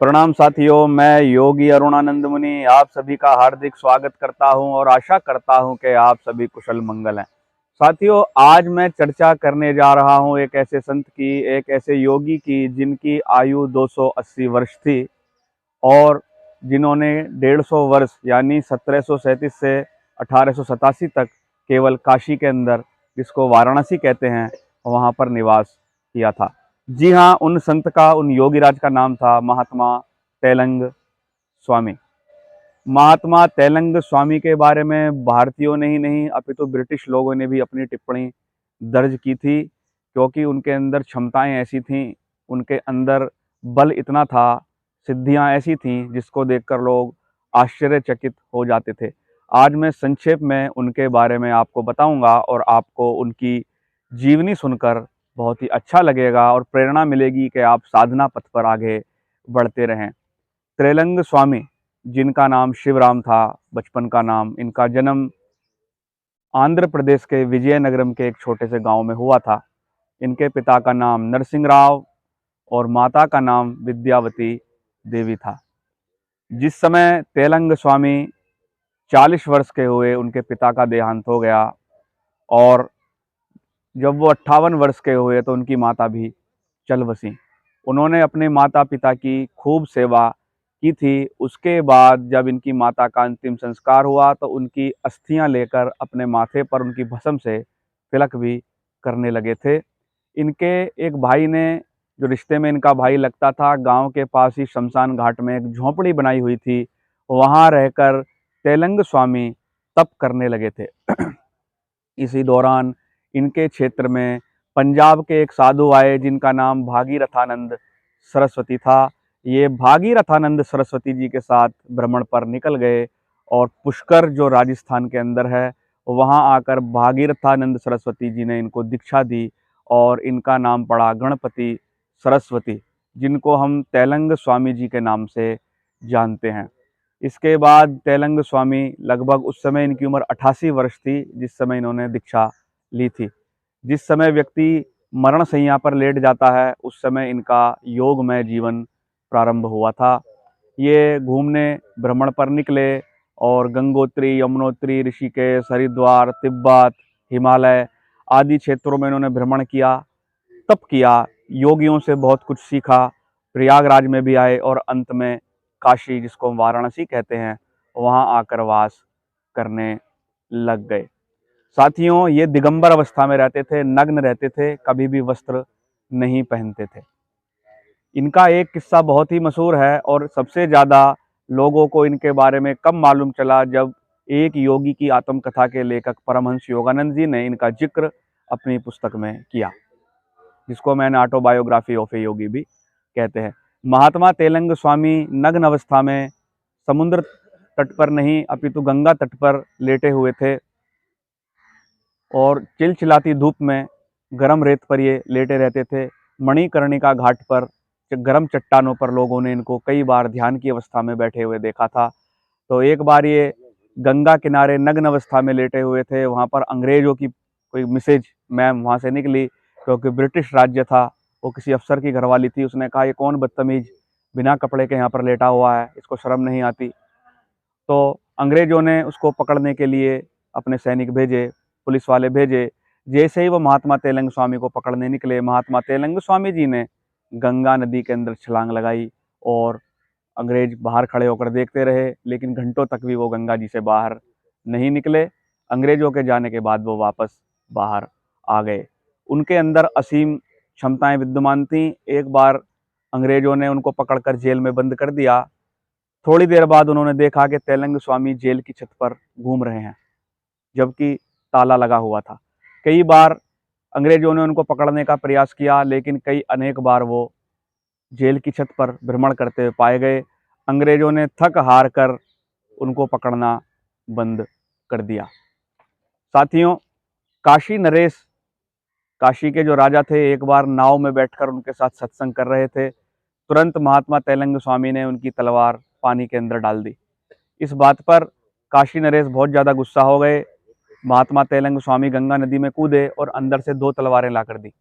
प्रणाम साथियों, मैं योगी अरुणानंद मुनि आप सभी का हार्दिक स्वागत करता हूं और आशा करता हूं कि आप सभी कुशल मंगल हैं। साथियों, आज मैं चर्चा करने जा रहा हूं एक ऐसे संत की, एक ऐसे योगी की जिनकी आयु 280 वर्ष थी और जिन्होंने 150 वर्ष यानी 1737 से 1887 तक केवल काशी के अंदर, जिसको वाराणसी कहते हैं, वहाँ पर निवास किया था। जी हाँ, उन संत का, उन योगीराज का नाम था महात्मा तेलंग स्वामी। महात्मा तेलंग स्वामी के बारे में भारतीयों ने ही नहीं अपितु ब्रिटिश लोगों ने भी अपनी टिप्पणी दर्ज की थी, क्योंकि उनके अंदर क्षमताएं ऐसी थीं, उनके अंदर बल इतना था, सिद्धियां ऐसी थीं जिसको देखकर लोग आश्चर्यचकित हो जाते थे। आज मैं संक्षेप में उनके बारे में आपको बताऊंगा और आपको उनकी जीवनी सुनकर बहुत ही अच्छा लगेगा और प्रेरणा मिलेगी कि आप साधना पथ पर आगे बढ़ते रहें। तेलंग स्वामी, जिनका नाम शिवराम था बचपन का नाम, इनका जन्म आंध्र प्रदेश के विजयनगरम के एक छोटे से गांव में हुआ था। इनके पिता का नाम नरसिंह राव और माता का नाम विद्यावती देवी था। जिस समय तेलंग स्वामी 40 वर्ष के हुए, उनके पिता का देहांत हो गया और जब वो 58 वर्ष के हुए तो उनकी माता भी चल बसी। उन्होंने अपने माता पिता की खूब सेवा की थी। उसके बाद जब इनकी माता का अंतिम संस्कार हुआ तो उनकी अस्थियां लेकर अपने माथे पर उनकी भस्म से तिलक भी करने लगे थे। इनके एक भाई ने, जो रिश्ते में इनका भाई लगता था, गांव के पास ही शमशान घाट में एक झोंपड़ी बनाई हुई थी, वहां रहकर तेलंग स्वामी तप करने लगे थे। इसी दौरान इनके क्षेत्र में पंजाब के एक साधु आए जिनका नाम भागीरथानंद सरस्वती था। ये भागीरथानंद सरस्वती जी के साथ भ्रमण पर निकल गए और पुष्कर, जो राजस्थान के अंदर है, वहाँ आकर भागीरथानंद सरस्वती जी ने इनको दीक्षा दी और इनका नाम पड़ा गणपति सरस्वती, जिनको हम तेलंग स्वामी जी के नाम से जानते हैं। इसके बाद तेलंग स्वामी, लगभग उस समय इनकी उम्र 88 वर्ष थी जिस समय इन्होंने दीक्षा ली थी। जिस समय व्यक्ति मरण शैया पर लेट जाता है, उस समय इनका योगमय जीवन प्रारंभ हुआ था। ये घूमने भ्रमण पर निकले और गंगोत्री, यमुनोत्री, ऋषिकेश, हरिद्वार, तिब्बत, हिमालय आदि क्षेत्रों में इन्होंने भ्रमण किया, तप किया, योगियों से बहुत कुछ सीखा। प्रयागराज में भी आए और अंत में काशी, जिसको हम वाराणसी कहते हैं, वहाँ आकर वास करने लग गए। साथियों, ये दिगंबर अवस्था में रहते थे, नग्न रहते थे, कभी भी वस्त्र नहीं पहनते थे। इनका एक किस्सा बहुत ही मशहूर है और सबसे ज़्यादा लोगों को इनके बारे में कब मालूम चला, जब एक योगी की आत्मकथा के लेखक परमहंस योगानंद जी ने इनका जिक्र अपनी पुस्तक में किया, जिसको मैंने ऑटोबायोग्राफी ऑफ ए योगी भी कहते हैं। महात्मा तेलंग स्वामी नग्न अवस्था में समुद्र तट पर नहीं अपितु गंगा तट पर लेटे हुए थे और चिलचिलाती धूप में गर्म रेत पर ये लेटे रहते थे। मणिकर्णिका घाट पर गर्म चट्टानों पर लोगों ने इनको कई बार ध्यान की अवस्था में बैठे हुए देखा था। तो एक बार ये गंगा किनारे नग्न अवस्था में लेटे हुए थे, वहाँ पर अंग्रेज़ों की कोई मिसेज मैम वहाँ से निकली, क्योंकि ब्रिटिश राज्य था, वो किसी अफसर की घरवाली थी। उसने कहा, ये कौन बदतमीज बिना कपड़े के यहाँ पर लेटा हुआ है, इसको शर्म नहीं आती। तो अंग्रेज़ों ने उसको पकड़ने के लिए अपने सैनिक भेजे, पुलिस वाले भेजे। जैसे ही वो महात्मा तेलंग स्वामी को पकड़ने निकले, महात्मा तेलंग स्वामी जी ने गंगा नदी के अंदर छलांग लगाई और अंग्रेज बाहर खड़े होकर देखते रहे, लेकिन घंटों तक भी वो गंगा जी से बाहर नहीं निकले। अंग्रेज़ों के जाने के बाद वो वापस बाहर आ गए। उनके अंदर असीम क्षमताएं विद्यमान थीं। एक बार अंग्रेज़ों ने उनको पकड़कर जेल में बंद कर दिया। थोड़ी देर बाद उन्होंने देखा कि तेलंग स्वामी जेल की छत पर घूम रहे हैं, जबकि ताला लगा हुआ था। कई बार अंग्रेज़ों ने उनको पकड़ने का प्रयास किया, लेकिन अनेक बार वो जेल की छत पर भ्रमण करते हुए पाए गए। अंग्रेज़ों ने थक हार कर उनको पकड़ना बंद कर दिया। साथियों, काशी नरेश, काशी के जो राजा थे, एक बार नाव में बैठकर उनके साथ सत्संग कर रहे थे। तुरंत महात्मा तेलंग स्वामी ने उनकी तलवार पानी के अंदर डाल दी। इस बात पर काशी नरेश बहुत ज़्यादा गुस्सा हो गए। महात्मा तेलंग स्वामी गंगा नदी में कूदे और अंदर से 2 तलवारें लाकर दी।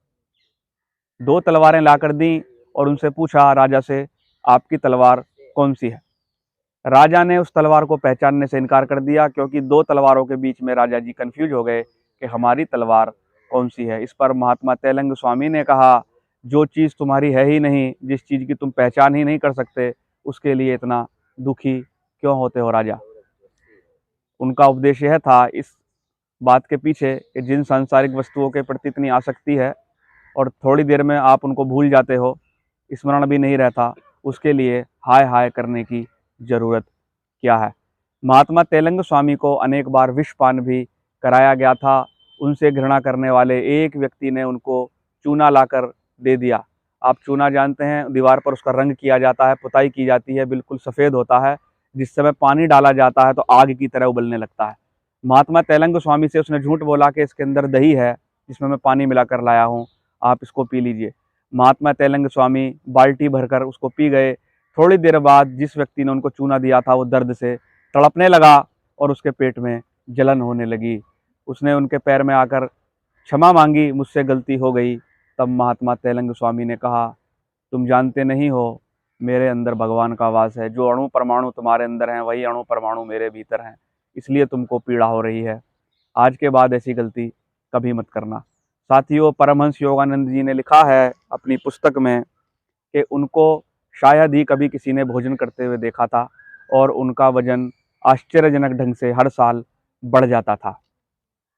2 तलवारें लाकर दी और उनसे पूछा राजा से, आपकी तलवार कौन सी है। राजा ने उस तलवार को पहचानने से इनकार कर दिया, क्योंकि दो तलवारों के बीच में राजा जी कंफ्यूज हो गए कि हमारी तलवार कौन सी है। इस पर महात्मा तेलंग स्वामी ने कहा, जो चीज़ तुम्हारी है ही नहीं, जिस चीज़ की तुम पहचान ही नहीं कर सकते, उसके लिए इतना दुखी क्यों होते हो राजा। उनका उपदेश यह था इस बात के पीछे कि जिन सांसारिक वस्तुओं के प्रति इतनी आसक्ति है और थोड़ी देर में आप उनको भूल जाते हो, स्मरण भी नहीं रहता, उसके लिए हाय हाय करने की ज़रूरत क्या है। महात्मा तेलंग स्वामी को अनेक बार विषपान भी कराया गया था। उनसे घृणा करने वाले एक व्यक्ति ने उनको चूना लाकर दे दिया। आप चूना जानते हैं, दीवार पर उसका रंग किया जाता है, पुताई की जाती है, बिल्कुल सफ़ेद होता है। जिस समय पानी डाला जाता है तो आग की तरह उबलने लगता है। महात्मा तेलंग स्वामी से उसने झूठ बोला कि इसके अंदर दही है जिसमें मैं पानी मिलाकर लाया हूँ, आप इसको पी लीजिए। महात्मा तेलंग स्वामी बाल्टी भरकर उसको पी गए। थोड़ी देर बाद जिस व्यक्ति ने उनको चूना दिया था वो दर्द से तड़पने लगा और उसके पेट में जलन होने लगी। उसने उनके पैर में आकर क्षमा मांगी, मुझसे गलती हो गई। तब महात्मा तेलंग स्वामी ने कहा, तुम जानते नहीं हो मेरे अंदर भगवान का वास है, जो अणु परमाणु तुम्हारे अंदर हैं वही अणु परमाणु मेरे भीतर हैं, इसलिए तुमको पीड़ा हो रही है। आज के बाद ऐसी गलती कभी मत करना। साथियों, परमहंस योगानंद जी ने लिखा है अपनी पुस्तक में कि उनको शायद ही कभी किसी ने भोजन करते हुए देखा था और उनका वजन आश्चर्यजनक ढंग से हर साल बढ़ जाता था।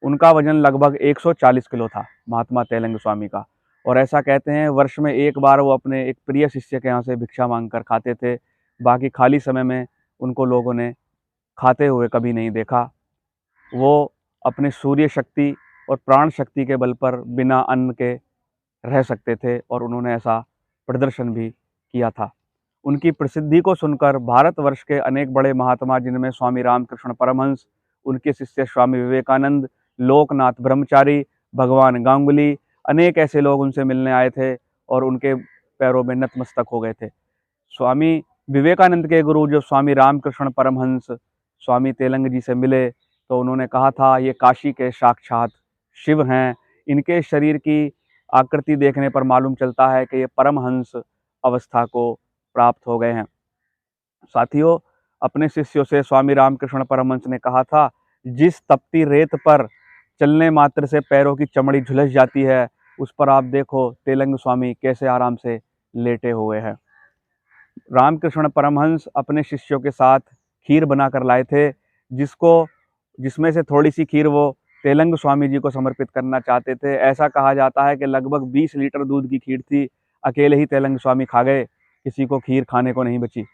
उनका वजन लगभग 140 किलो था महात्मा तेलंग स्वामी का। और ऐसा कहते हैं वर्ष में एक बार वो अपने एक प्रिय शिष्य के यहाँ से भिक्षा मांग कर खाते थे। बाकी खाली समय में उनको लोगों ने खाते हुए कभी नहीं देखा। वो अपने सूर्य शक्ति और प्राण शक्ति के बल पर बिना अन्न के रह सकते थे और उन्होंने ऐसा प्रदर्शन भी किया था। उनकी प्रसिद्धि को सुनकर भारतवर्ष के अनेक बड़े महात्मा, जिनमें स्वामी रामकृष्ण परमहंस, उनके शिष्य स्वामी विवेकानंद, लोकनाथ ब्रह्मचारी, भगवान गांगुली, अनेक ऐसे लोग उनसे मिलने आए थे और उनके पैरों में नतमस्तक हो गए थे। स्वामी विवेकानंद के गुरु जो स्वामी रामकृष्ण परमहंस स्वामी तेलंग जी से मिले तो उन्होंने कहा था, ये काशी के साक्षात शिव हैं। इनके शरीर की आकृति देखने पर मालूम चलता है कि ये परमहंस अवस्था को प्राप्त हो गए हैं। साथियों, अपने शिष्यों से स्वामी रामकृष्ण परमहंस ने कहा था, जिस तपती रेत पर चलने मात्र से पैरों की चमड़ी झुलस जाती है, उस पर आप देखो तेलंग स्वामी कैसे आराम से लेटे हुए हैं। रामकृष्ण परमहंस अपने शिष्यों के साथ खीर बनाकर लाए थे, जिसमें से थोड़ी सी खीर वो तेलंग स्वामी जी को समर्पित करना चाहते थे। ऐसा कहा जाता है कि लगभग 20 लीटर दूध की खीर थी, अकेले ही तेलंग स्वामी खा गए, किसी को खीर खाने को नहीं बची।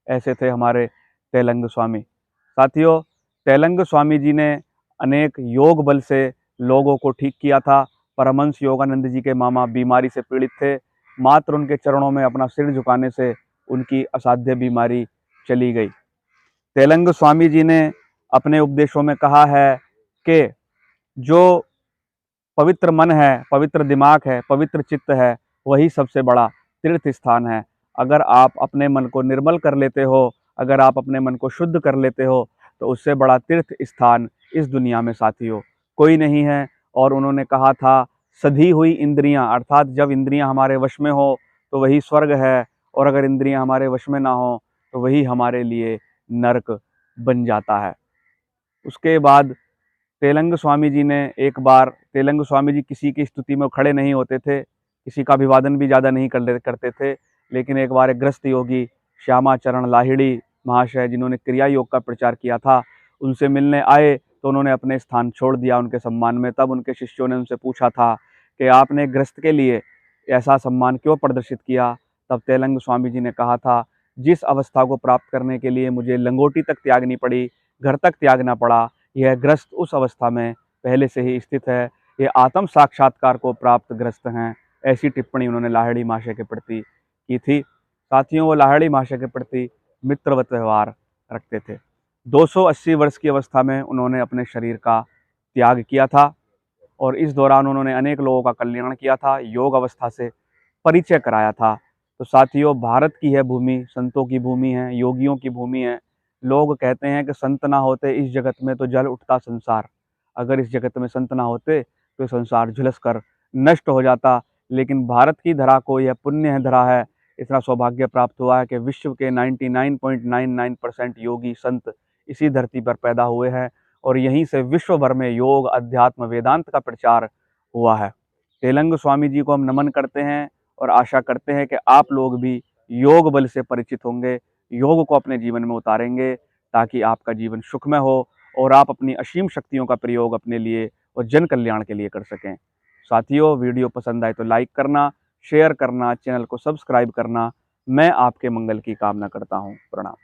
ऐसे थे हमारे तेलंग स्वामी। साथियों, तेलंग स्वामी जी ने अनेक योग बल से लोगों को ठीक किया था। परमहंस योगानंद जी के मामा बीमारी से पीड़ित थे, मात्र उनके चरणों में अपना सिर झुकाने से उनकी असाध्य बीमारी चली गई। तेलंग स्वामी जी ने अपने उपदेशों में कहा है कि जो पवित्र मन है, पवित्र दिमाग है, पवित्र चित्त है, वही सबसे बड़ा तीर्थ स्थान है। अगर आप अपने मन को निर्मल कर लेते हो, अगर आप अपने मन को शुद्ध कर लेते हो, तो उससे बड़ा तीर्थ स्थान इस दुनिया में साथियों कोई नहीं है। और उन्होंने कहा था, सधी हुई इंद्रियां, अर्थात जब इंद्रियां हमारे वश में हो तो वही स्वर्ग है, और अगर इंद्रियां हमारे वश में ना हो तो वही हमारे लिए नरक बन जाता है। उसके बाद तेलंग स्वामी जी ने एक बार, तेलंग स्वामी जी किसी की स्तुति में खड़े नहीं होते थे, किसी का अभिवादन भी ज़्यादा नहीं करते थे, लेकिन एक बार एक ग्रस्त योगी श्यामाचरण लाहिड़ी महाशय, जिन्होंने क्रिया योग का प्रचार किया था, उनसे मिलने आए तो उन्होंने अपने स्थान छोड़ दिया उनके सम्मान में। तब उनके शिष्यों ने उनसे पूछा था कि आपने ग्रस्त के लिए ऐसा सम्मान क्यों प्रदर्शित किया। तब तेलंग स्वामी जी ने कहा था, जिस अवस्था को प्राप्त करने के लिए मुझे लंगोटी तक त्यागनी पड़ी, घर तक त्यागना पड़ा, यह ग्रस्त उस अवस्था में पहले से ही स्थित है, ये आत्म साक्षात्कार को प्राप्त ग्रस्त हैं। ऐसी टिप्पणी उन्होंने लाहिड़ी महाशय के प्रति की थी। साथियों, वो लाहिड़ी महाशय के प्रति मित्रवत व्यवहार रखते थे। 280 वर्ष की अवस्था में उन्होंने अपने शरीर का त्याग किया था और इस दौरान उन्होंने अनेक लोगों का कल्याण किया था, योग अवस्था से परिचय कराया था। तो साथियों, भारत की यह भूमि संतों की भूमि है, योगियों की भूमि है। लोग कहते हैं कि संत ना होते इस जगत में तो जल उठता संसार। अगर इस जगत में संत ना होते तो संसार झुलस कर नष्ट हो जाता। लेकिन भारत की धरा को यह पुण्य धरा है इतना सौभाग्य प्राप्त हुआ है कि विश्व के 99.99% योगी संत इसी धरती पर पैदा हुए हैं और यहीं से विश्व भर में योग, अध्यात्म, वेदांत का प्रचार हुआ है। तेलंग स्वामी जी को हम नमन करते हैं और आशा करते हैं कि आप लोग भी योग बल से परिचित होंगे, योग को अपने जीवन में उतारेंगे ताकि आपका जीवन सुखमय हो और आप अपनी असीम शक्तियों का प्रयोग अपने लिए और जन कल्याण के लिए कर सकें। साथियों, वीडियो पसंद आए तो लाइक करना, शेयर करना, चैनल को सब्सक्राइब करना। मैं आपके मंगल की कामना करता हूँ। प्रणाम।